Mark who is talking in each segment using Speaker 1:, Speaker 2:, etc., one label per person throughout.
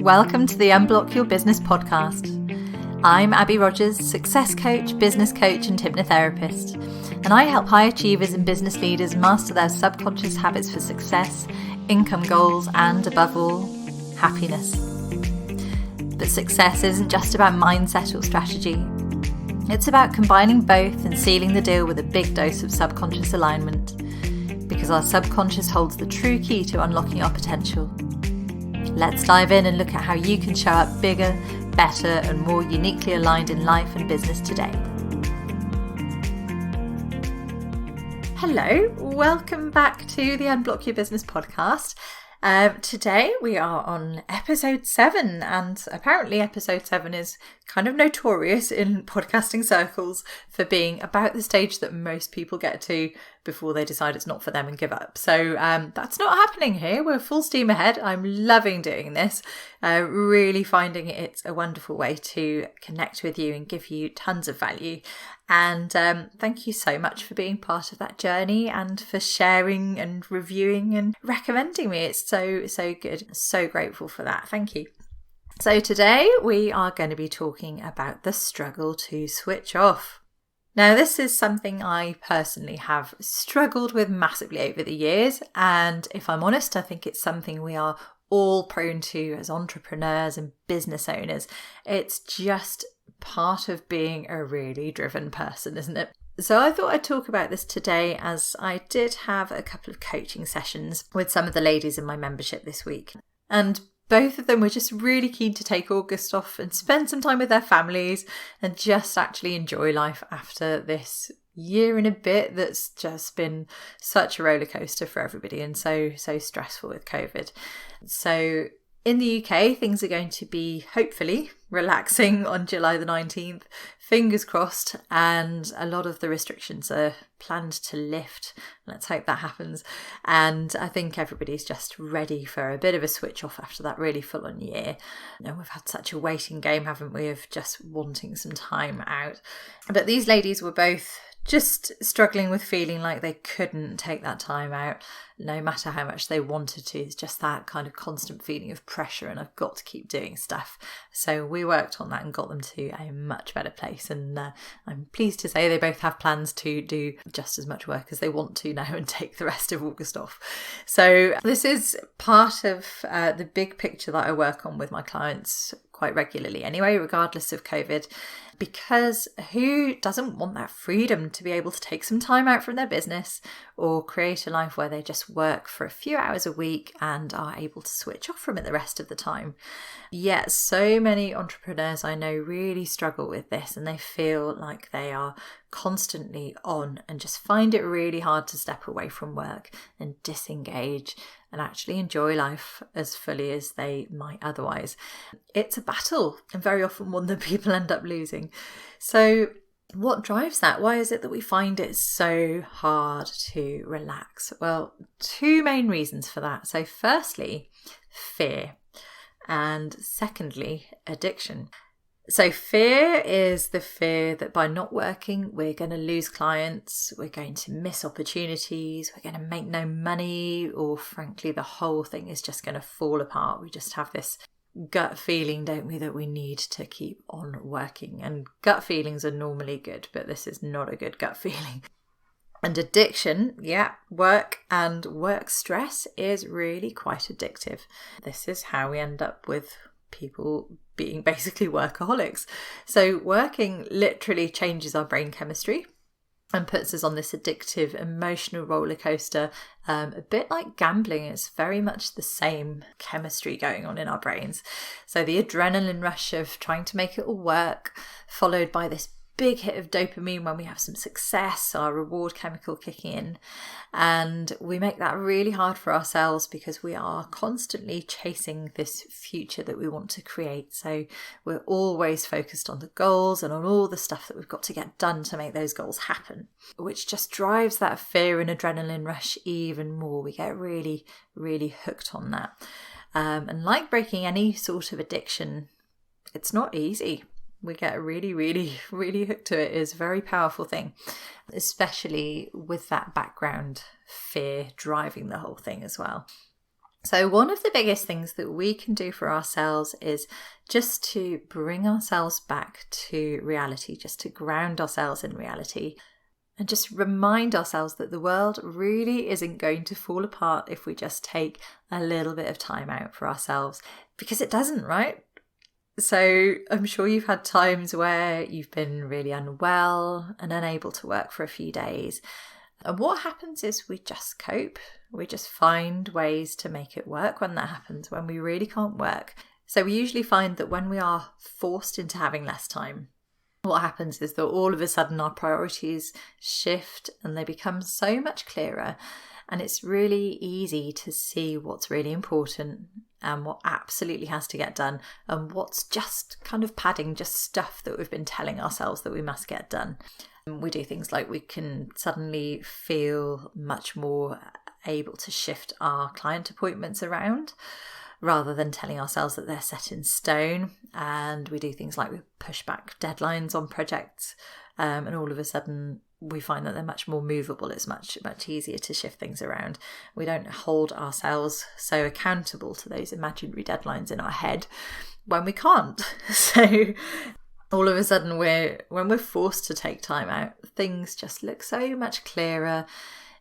Speaker 1: Welcome to the Unblock Your Business podcast. I'm Abby Rogers, success coach, business coach and hypnotherapist, and I help high achievers and business leaders master their subconscious habits for success, income goals and, above all, happiness. But success isn't just about mindset or strategy. It's about combining both and sealing the deal with a big dose of subconscious alignment, because our subconscious holds the true key to unlocking our potential. Let's dive in and look at how you can show up bigger, better and more uniquely aligned in life and business today. Hello, welcome back to the Unblock Your Business podcast. Today we are on episode 7, and apparently episode 7 is kind of notorious in podcasting circles for being about the stage that most people get to before they decide it's not for them and give up. So that's not happening here. We're full steam ahead. I'm loving doing this, really finding it's a wonderful way to connect with you and give you tons of value. And thank you so much for being part of that journey and for sharing and reviewing and recommending me. It's so good. So grateful for that. Thank you. So today we are going to be talking about the struggle to switch off. Now, this is something I personally have struggled with massively over the years. And if I'm honest, I think it's something we are all prone to as entrepreneurs and business owners. It's just part of being a really driven person, isn't it? So I thought I'd talk about this today, as I did have a couple of coaching sessions with some of the ladies in my membership this week. And both of them were just really keen to take August off and spend some time with their families and just actually enjoy life after this year and a bit that's just been such a roller coaster for everybody and so stressful with COVID. So in the UK, things are going to be hopefully relaxing on July the 19th, fingers crossed, and a lot of the restrictions are planned to lift. Let's hope that happens. And I think everybody's just ready for a bit of a switch off after that really full on year. And we've had such a waiting game, haven't we, of just wanting some time out. But these ladies were both just struggling with feeling like they couldn't take that time out, no matter how much they wanted to. It's just that kind of constant feeling of pressure and I've got to keep doing stuff. So we worked on that and got them to a much better place. And I'm pleased to say they both have plans to do just as much work as they want to now and take the rest of August off. So this is part of the big picture that I work on with my clients quite regularly anyway, regardless of COVID. Because who doesn't want that freedom to be able to take some time out from their business or create a life where they just work for a few hours a week and are able to switch off from it the rest of the time? Yet so many entrepreneurs I know really struggle with this, and they feel like they are constantly on and just find it really hard to step away from work and disengage and actually enjoy life as fully as they might otherwise. It's a battle, and very often one that people end up losing. So what drives that? Why is it that we find it so hard to relax? Well, two main reasons for that. So firstly, fear, and secondly, addiction. So fear is the fear that by not working, we're going to lose clients, we're going to miss opportunities, we're going to make no money, or frankly, the whole thing is just going to fall apart. We just have this gut feeling, don't we, that we need to keep on working. And gut feelings are normally good, but this is not a good gut feeling. And addiction, work and work stress is really quite addictive. This is how we end up with people being basically workaholics. So working literally changes our brain chemistry and puts us on this addictive emotional roller coaster, a bit like gambling. It's very much the same chemistry going on in our brains. So the adrenaline rush of trying to make it all work, followed by this big hit of dopamine when we have some success, our reward chemical kicking in. And we make that really hard for ourselves because we are constantly chasing this future that we want to create. So we're always focused on the goals and on all the stuff that we've got to get done to make those goals happen, which just drives that fear and adrenaline rush even more. We get really, really hooked on that. And like breaking any sort of addiction, it's not easy. We get really, really, really hooked to it. It's a very powerful thing, especially with that background fear driving the whole thing as well. So one of the biggest things that we can do for ourselves is just to bring ourselves back to reality, just to ground ourselves in reality. And just remind ourselves that the world really isn't going to fall apart if we just take a little bit of time out for ourselves, because it doesn't, right? So I'm sure you've had times where you've been really unwell and unable to work for a few days. And what happens is we just cope. We just find ways to make it work when that happens, when we really can't work. So we usually find that when we are forced into having less time, what happens is that all of a sudden our priorities shift and they become so much clearer, and it's really easy to see what's really important and what absolutely has to get done and what's just kind of padding, just stuff that we've been telling ourselves that we must get done. We do things like we can suddenly feel much more able to shift our client appointments around, rather than telling ourselves that they're set in stone. And we do things like we push back deadlines on projects, and all of a sudden we find that they're much more movable. It's much easier to shift things around. We don't hold ourselves so accountable to those imaginary deadlines in our head when we can't. So all of a sudden when we're forced to take time out, things just look so much clearer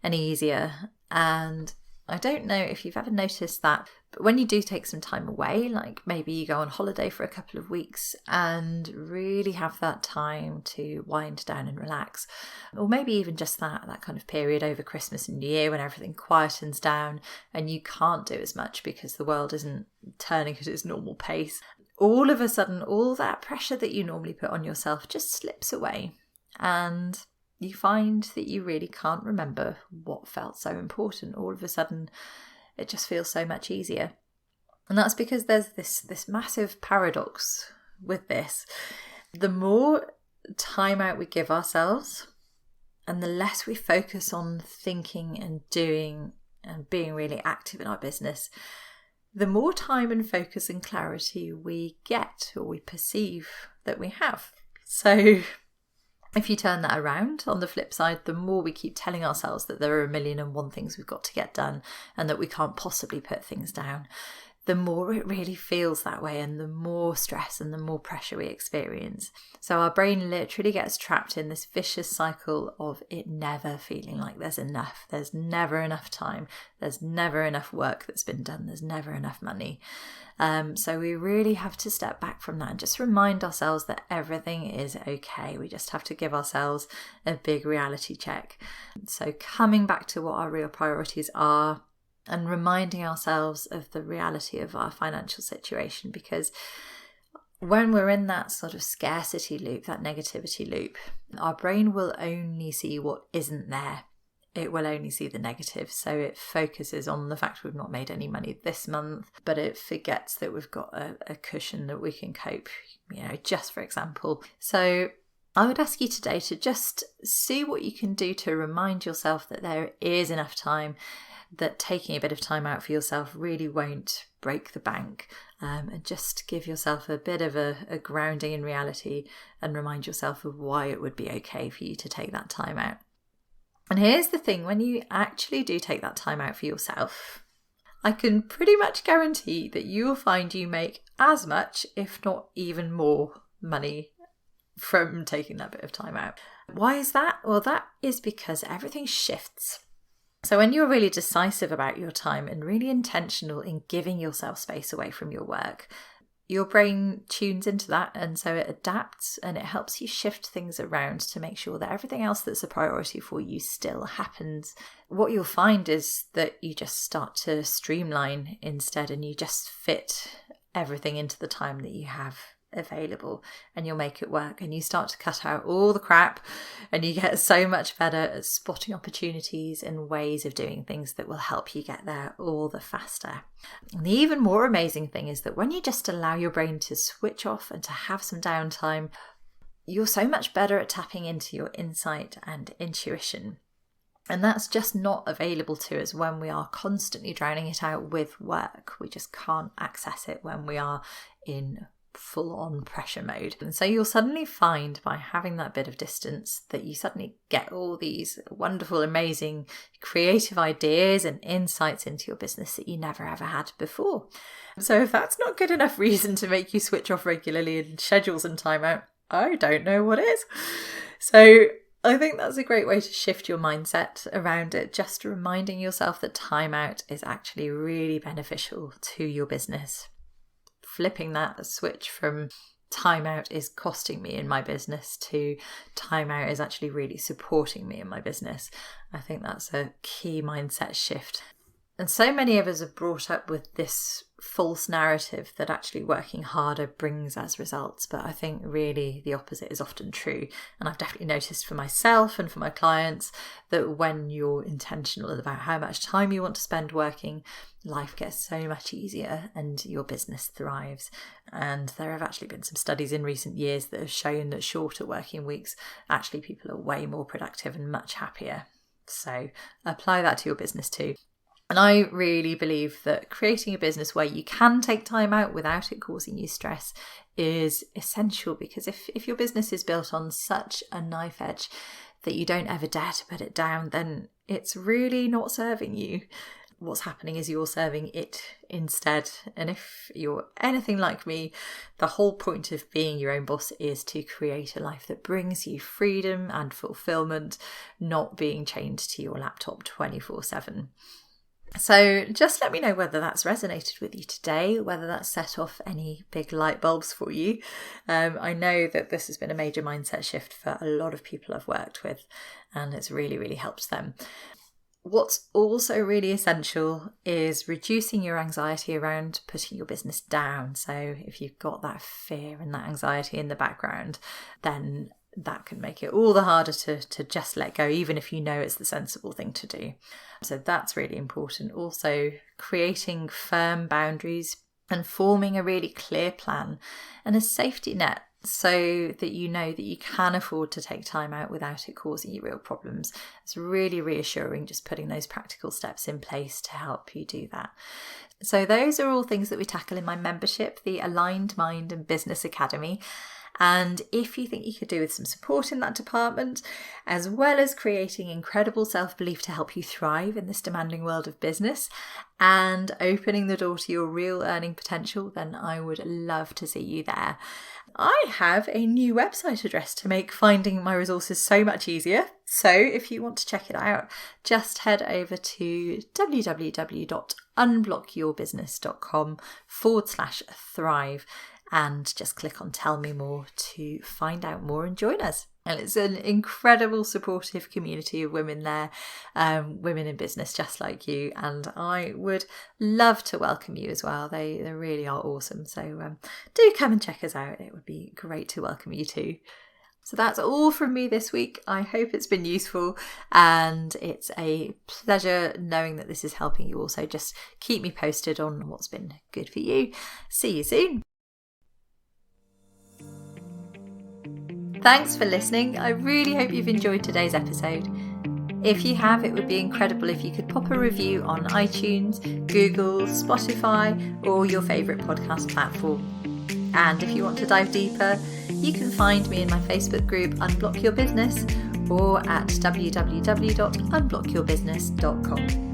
Speaker 1: and easier. And I don't know if you've ever noticed that, but when you do take some time away, like maybe you go on holiday for a couple of weeks and really have that time to wind down and relax, or maybe even just that kind of period over Christmas and New Year when everything quietens down and you can't do as much because the world isn't turning at its normal pace, all of a sudden all that pressure that you normally put on yourself just slips away, and you find that you really can't remember what felt so important. All of a sudden, it just feels so much easier. And that's because there's this massive paradox with this. The more time out we give ourselves, and the less we focus on thinking and doing and being really active in our business, the more time and focus and clarity we get, or we perceive that we have. So if you turn that around, on the flip side, the more we keep telling ourselves that there are 1,000,001 things we've got to get done and that we can't possibly put things down, the more it really feels that way, and the more stress and the more pressure we experience. So our brain literally gets trapped in this vicious cycle of it never feeling like there's enough. There's never enough time. There's never enough work that's been done. There's never enough money. So we really have to step back from that and just remind ourselves that everything is okay. We just have to give ourselves a big reality check. So coming back to what our real priorities are, and reminding ourselves of the reality of our financial situation, because when we're in that sort of scarcity loop, that negativity loop, our brain will only see what isn't there. It will only see the negative. So it focuses on the fact we've not made any money this month, but it forgets that we've got a cushion that we can cope, just for example. So I would ask you today to just see what you can do to remind yourself that there is enough time, that taking a bit of time out for yourself really won't break the bank, and just give yourself a bit of a grounding in reality and remind yourself of why it would be okay for you to take that time out. And here's the thing, when you actually do take that time out for yourself, I can pretty much guarantee that you will find you make as much, if not even more, money from taking that bit of time out. Why is that? Well, that is because everything shifts. So when you're really decisive about your time and really intentional in giving yourself space away from your work, your brain tunes into that, and so it adapts and it helps you shift things around to make sure that everything else that's a priority for you still happens. What you'll find is that you just start to streamline instead, and you just fit everything into the time that you have available, and you'll make it work, and you start to cut out all the crap, and you get so much better at spotting opportunities and ways of doing things that will help you get there all the faster. And the even more amazing thing is that when you just allow your brain to switch off and to have some downtime, you're so much better at tapping into your insight and intuition. And that's just not available to us when we are constantly drowning it out with work. We just can't access it when we are in full on pressure mode. And so you'll suddenly find by having that bit of distance that you suddenly get all these wonderful, amazing, creative ideas and insights into your business that you never ever had before. So if that's not good enough reason to make you switch off regularly and schedule some time out, I don't know what is. So I think that's a great way to shift your mindset around it, just reminding yourself that time out is actually really beneficial to your business. Flipping that switch from time out is costing me in my business to time out is actually really supporting me in my business. I think that's a key mindset shift. And so many of us are brought up with this false narrative that actually working harder brings us results. But I think really the opposite is often true. And I've definitely noticed for myself and for my clients that when you're intentional about how much time you want to spend working, life gets so much easier and your business thrives. And there have actually been some studies in recent years that have shown that shorter working weeks, actually people are way more productive and much happier. So apply that to your business too. And I really believe that creating a business where you can take time out without it causing you stress is essential, because if your business is built on such a knife edge that you don't ever dare to put it down, then it's really not serving you. What's happening is you're serving it instead. And if you're anything like me, the whole point of being your own boss is to create a life that brings you freedom and fulfillment, not being chained to your laptop 24/7. So just let me know whether that's resonated with you today, whether that's set off any big light bulbs for you. I know that this has been a major mindset shift for a lot of people I've worked with, and it's really, really helped them. What's also really essential is reducing your anxiety around putting your business down. So if you've got that fear and that anxiety in the background, then that can make it all the harder to just let go, even if you know it's the sensible thing to do. So that's really important. Also, creating firm boundaries and forming a really clear plan and a safety net so that you know that you can afford to take time out without it causing you real problems. It's really reassuring just putting those practical steps in place to help you do that. So those are all things that we tackle in my membership, the Aligned Mind and Business Academy. And if you think you could do with some support in that department, as well as creating incredible self-belief to help you thrive in this demanding world of business and opening the door to your real earning potential, then I would love to see you there. I have a new website address to make finding my resources so much easier. So if you want to check it out, just head over to www.unblockyourbusiness.com/thrive. And just click on Tell Me More to find out more and join us. And it's an incredible supportive community of women there, women in business just like you. And I would love to welcome you as well. They really are awesome. So do come and check us out. It would be great to welcome you too. So that's all from me this week. I hope it's been useful, and it's a pleasure knowing that this is helping you also. Just keep me posted on what's been good for you. See you soon. Thanks for listening. I really hope you've enjoyed today's episode. If you have, it would be incredible if you could pop a review on iTunes, Google, Spotify, or your favourite podcast platform. And if you want to dive deeper, you can find me in my Facebook group Unblock Your Business or at www.unblockyourbusiness.com.